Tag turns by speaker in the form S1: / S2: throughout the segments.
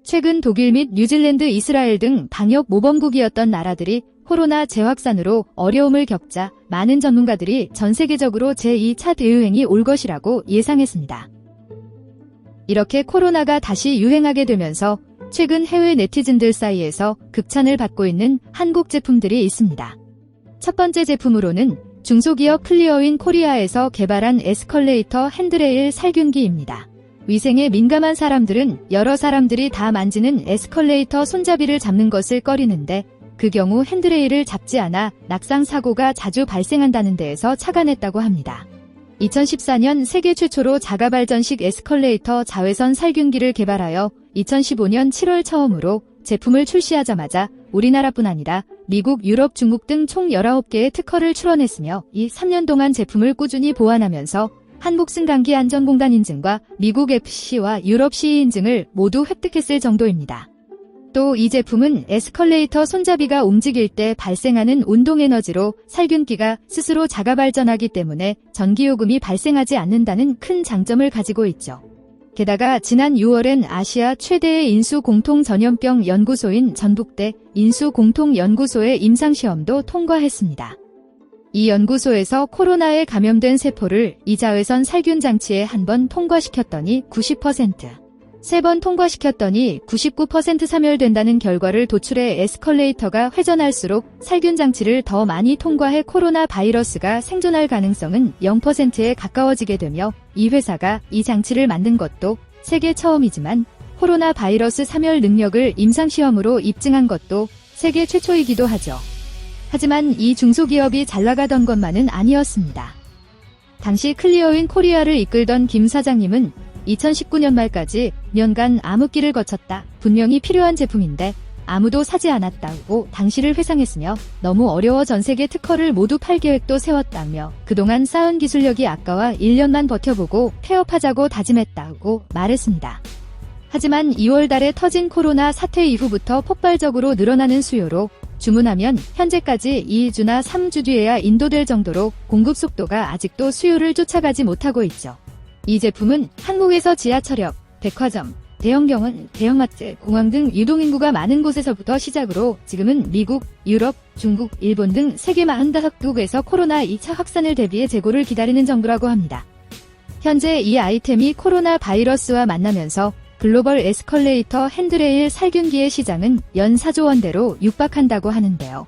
S1: 최근 독일 및 뉴질랜드, 이스라엘 등 방역 모범국이었던 나라들이 코로나 재확산으로 어려움을 겪자 많은 전문가들이 전 세계적으로 제2차 대유행이 올 것이라고 예상했습니다. 이렇게 코로나가 다시 유행하게 되면서 최근 해외 네티즌들 사이에서 극찬을 받고 있는 한국 제품들이 있습니다. 첫 번째 제품으로는 중소기업 클리어윈 코리아에서 개발한 에스컬레이터 핸드레일 살균기입니다. 위생에 민감한 사람들은 여러 사람들이 다 만지는 에스컬레이터 손잡이를 잡는 것을 꺼리는데 그 경우 핸드레일을 잡지 않아 낙상 사고가 자주 발생한다는 데에서 착안했다고 합니다. 2014년 세계 최초로 자가발전식 에스컬레이터 자외선 살균기를 개발하여 2015년 7월 처음으로 제품을 출시하자마자 우리나라뿐 아니라 미국, 유럽, 중국 등 총 19개의 특허를 출원했으며 이 3년 동안 제품을 꾸준히 보완하면서 한국 승강기 안전공단 인증과 미국 FCC와 유럽 CE 인증을 모두 획득했을 정도입니다. 또 이 제품은 에스컬레이터 손잡이가 움직일 때 발생하는 운동에너지로 살균기가 스스로 자가발전하기 때문에 전기요금이 발생하지 않는다는 큰 장점을 가지고 있죠. 게다가 지난 6월엔 아시아 최대의 인수공통전염병 연구소인 전북대 인수공통연구소의 임상시험도 통과했습니다. 이 연구소에서 코로나에 감염된 세포를 이 자외선 살균 장치에 한 번 통과시켰더니 90%, 3번 통과시켰더니 99% 사멸된다는 결과를 도출해 에스컬레이터가 회전할수록 살균 장치를 더 많이 통과해 코로나 바이러스가 생존할 가능성은 0%에 가까워지게 되며 이 회사가 이 장치를 만든 것도 세계 처음이지만 코로나 바이러스 사멸 능력을 임상시험으로 입증한 것도 세계 최초이기도 하죠. 하지만 이 중소기업이 잘나가던 것만은 아니었습니다. 당시 클리어윈 코리아를 이끌던 김 사장님은 2019년 말까지 년간 암흑기를 거쳤다. 분명히 필요한 제품인데 아무도 사지 않았다고 당시를 회상했으며 너무 어려워 전 세계 특허를 모두 팔 계획도 세웠다며 그동안 쌓은 기술력이 아까워 1년만 버텨보고 폐업하자고 다짐했다고 말했습니다. 하지만 2월 달에 터진 코로나 사태 이후부터 폭발적으로 늘어나는 수요로 주문하면 현재까지 2주나 3주 뒤에야 인도될 정도로 공급 속도가 아직도 수요를 쫓아가지 못하고 있죠. 이 제품은 한국에서 지하철역, 백화점, 대형병원, 대형마트, 공항 등 유동인구가 많은 곳에서부터 시작으로 지금은 미국, 유럽, 중국, 일본 등 세계 45개국에서 코로나 2차 확산을 대비해 재고를 기다리는 정도라고 합니다. 현재 이 아이템이 코로나 바이러스와 만나면서 글로벌 에스컬레이터 핸드레일 살균기의 시장은 연 4조 원대로 육박한다고 하는데요.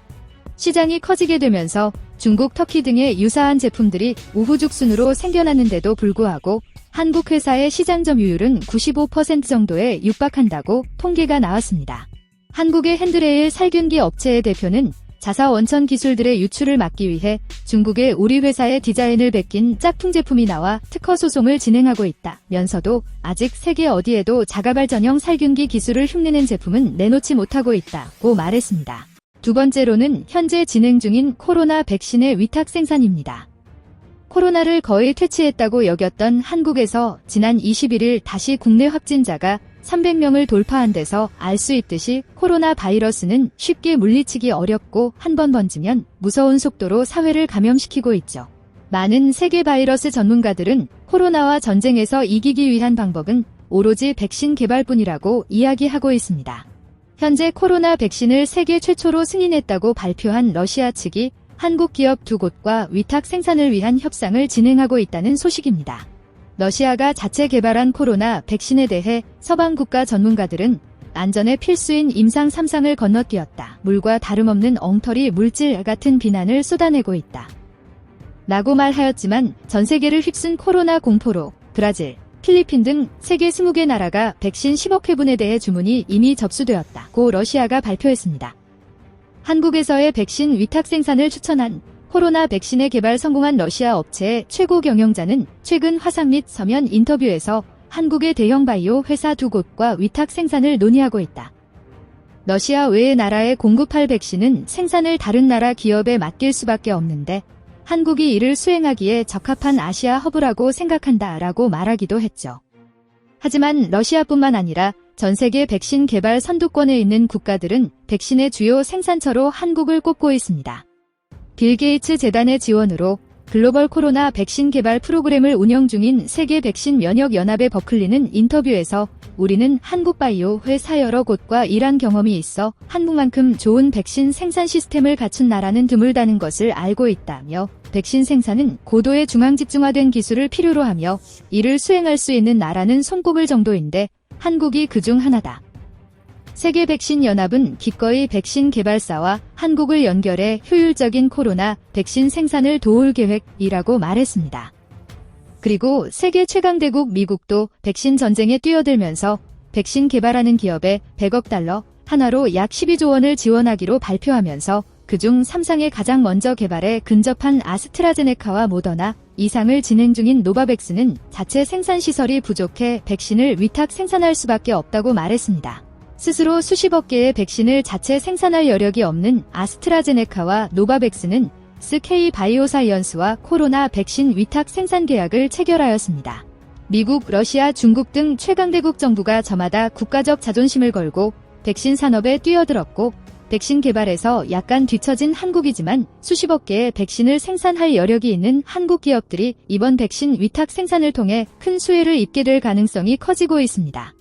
S1: 시장이 커지게 되면서 중국, 터키 등의 유사한 제품들이 우후죽순으로 생겨났는데도 불구하고 한국 회사의 시장 점유율은 95% 정도에 육박한다고 통계가 나왔습니다. 한국의 핸드레일 살균기 업체의 대표는 자사 원천 기술들의 유출을 막기 위해 중국의 우리 회사의 디자인을 베낀 짝퉁 제품이 나와 특허 소송을 진행하고 있다면서도 아직 세계 어디에도 자가발전형 살균기 기술을 흉내낸 제품은 내놓지 못하고 있다고 말했습니다. 두 번째로는 현재 진행 중인 코로나 백신의 위탁 생산입니다. 코로나를 거의 퇴치했다고 여겼던 한국에서 지난 21일 다시 국내 확진자가 300명을 돌파한 데서 알 수 있듯이 코로나 바이러스는 쉽게 물리치기 어렵고 한 번 번지면 무서운 속도로 사회를 감염시키고 있죠. 많은 세계 바이러스 전문가들은 코로나와 전쟁에서 이기기 위한 방법은 오로지 백신 개발뿐이라고 이야기하고 있습니다. 현재 코로나 백신을 세계 최초로 승인했다고 발표한 러시아 측이 한국 기업 2곳과 위탁 생산을 위한 협상을 진행하고 있다는 소식입니다. 러시아가 자체 개발한 코로나 백신에 대해 서방 국가 전문가들은 안전에 필수인 임상 3상을 건너뛰었다. 물과 다름없는 엉터리 물질 같은 비난을 쏟아내고 있다. 라고 말하였지만 전 세계를 휩쓴 코로나 공포로 브라질, 필리핀 등 세계 20개 나라가 백신 10억 회분에 대해 주문이 이미 접수되었다고 러시아가 발표했습니다. 한국에서의 백신 위탁 생산을 추천한 코로나 백신의 개발 성공한 러시아 업체의 최고 경영자는 최근 화상 및 서면 인터뷰에서 한국의 대형 바이오 회사 2곳과 위탁 생산을 논의하고 있다. 러시아 외의 나라에 공급할 백신은 생산을 다른 나라 기업에 맡길 수밖에 없는데 한국이 이를 수행하기에 적합한 아시아 허브라고 생각한다라고 말하기도 했죠. 하지만 러시아뿐만 아니라 전 세계 백신 개발 선두권에 있는 국가들은 백신의 주요 생산처로 한국을 꼽고 있습니다. 빌 게이츠 재단의 지원으로 글로벌 코로나 백신 개발 프로그램을 운영 중인 세계 백신 면역 연합의 버클리는 인터뷰에서 우리는 한국 바이오 회사 여러 곳과 일한 경험이 있어 한국만큼 좋은 백신 생산 시스템을 갖춘 나라는 드물다는 것을 알고 있다며 백신 생산은 고도의 중앙집중화된 기술을 필요로 하며 이를 수행할 수 있는 나라는 손꼽을 정도인데 한국이 그중 하나다. 세계 백신 연합은 기꺼이 백신 개발사와 한국을 연결해 효율적인 코로나 백신 생산을 도울 계획이라고 말했습니다. 그리고 세계 최강대국 미국도 백신 전쟁에 뛰어들면서 백신 개발하는 기업에 100억 달러, 하나로 약 12조 원을 지원하기로 발표하면서 그중 3상에 가장 먼저 개발에 근접한 아스트라제네카와 모더나, 2상을 진행 중인 노바백스는 자체 생산시설이 부족해 백신을 위탁 생산할 수밖에 없다고 말했습니다. 스스로 수십억 개의 백신을 자체 생산할 여력이 없는 아스트라제네카와 노바백스는 SK 바이오사이언스와 코로나 백신 위탁 생산 계약을 체결하였습니다. 미국, 러시아, 중국 등 최강대국 정부가 저마다 국가적 자존심을 걸고 백신 산업에 뛰어들었고 백신 개발에서 약간 뒤처진 한국이지만 수십억 개의 백신을 생산할 여력이 있는 한국 기업들이 이번 백신 위탁 생산을 통해 큰 수혜를 입게 될 가능성이 커지고 있습니다.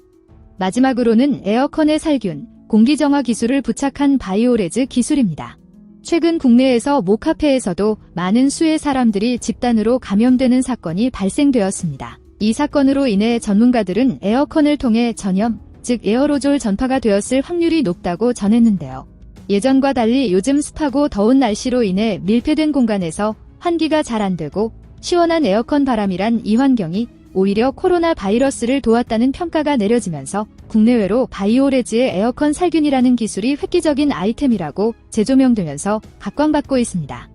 S1: 마지막으로는 에어컨의 살균, 공기정화 기술을 부착한 바이오레즈 기술입니다. 최근 국내에서 모 카페에서도 많은 수의 사람들이 집단으로 감염되는 사건이 발생되었습니다. 이 사건으로 인해 전문가들은 에어컨을 통해 전염, 즉 에어로졸 전파가 되었을 확률이 높다고 전했는데요. 예전과 달리 요즘 습하고 더운 날씨로 인해 밀폐된 공간에서 환기가 잘 안 되고 시원한 에어컨 바람이란 이 환경이 오히려 코로나 바이러스를 도왔다는 평가가 내려지면서 국내외로 바이오레즈의 에어컨 살균이라는 기술이 획기적인 아이템이라고 재조명되면서 각광받고 있습니다.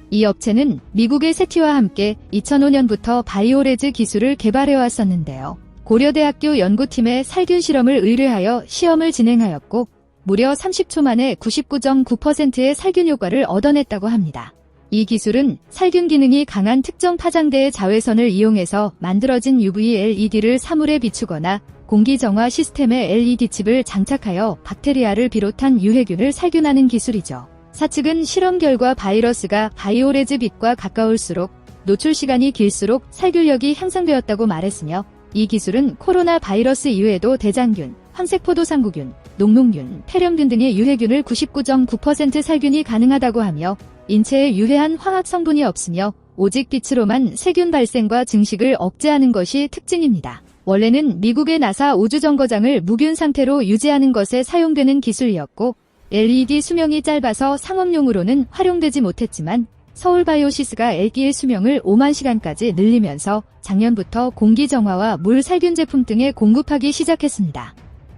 S1: 이 업체는 미국의 세티와 함께 2005년부터 바이오레즈 기술을 개발해왔었는데요. 고려대학교 연구팀에 살균 실험을 의뢰하여 시험을 진행하였고 무려 30초 만에 99.9%의 살균 효과를 얻어냈다고 합니다. 이 기술은 살균 기능이 강한 특정 파장대의 자외선을 이용해서 만들어진 UV LED를 사물에 비추거나 공기정화 시스템에 LED 칩을 장착하여 박테리아를 비롯한 유해균을 살균하는 기술이죠. 사측은 실험 결과 바이러스가 바이오레즈 빛과 가까울수록 노출 시간이 길수록 살균력이 향상되었다고 말했으며 이 기술은 코로나 바이러스 이외에도 대장균, 황색포도상구균, 녹농균, 폐렴균 등의 유해균을 99.9% 살균이 가능하다고 하며 인체에 유해한 화학 성분이 없으며 오직 빛으로만 세균 발생과 증식을 억제하는 것이 특징입니다. 원래는 미국의 나사 우주정거장을 무균 상태로 유지하는 것에 사용되는 기술이었고 LED 수명이 짧아서 상업용으로는 활용되지 못했지만 서울바이오시스가 LG의 수명을 5만 시간까지 늘리면서 작년부터 공기정화와 물 살균 제품 등에 공급하기 시작했습니다.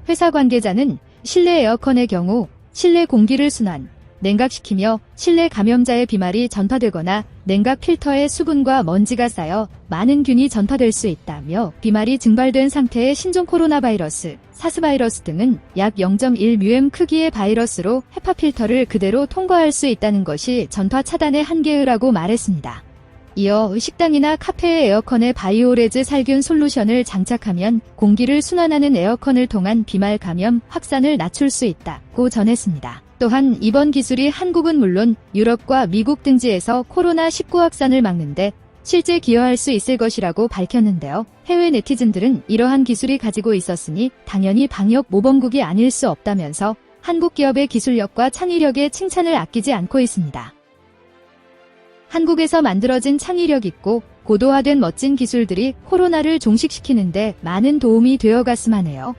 S1: 회사 관계자는 실내 에어컨의 경우 실내 공기를 순환, 냉각시키며 실내 감염자의 비말이 전파되거나 냉각 필터에 수분과 먼지가 쌓여 많은 균이 전파될 수 있다며 비말이 증발된 상태의 신종 코로나 바이러스, 사스 바이러스 등은 약 0.1μm 크기의 바이러스로 헤파 필터를 그대로 통과할 수 있다는 것이 전파 차단의 한계라고 말했습니다. 이어 식당이나 카페의 에어컨에 바이오레즈 살균 솔루션을 장착하면 공기를 순환하는 에어컨을 통한 비말 감염 확산을 낮출 수 있다고 전했습니다. 또한 이번 기술이 한국은 물론 유럽과 미국 등지에서 코로나19 확산을 막는데 실제 기여할 수 있을 것이라고 밝혔는데요. 해외 네티즌들은 이러한 기술이 가지고 있었으니 당연히 방역 모범국이 아닐 수 없다면서 한국 기업의 기술력과 창의력에 칭찬을 아끼지 않고 있습니다. 한국에서 만들어진 창의력 있고 고도화된 멋진 기술들이 코로나를 종식시키는데 많은 도움이 되어갔음 하네요.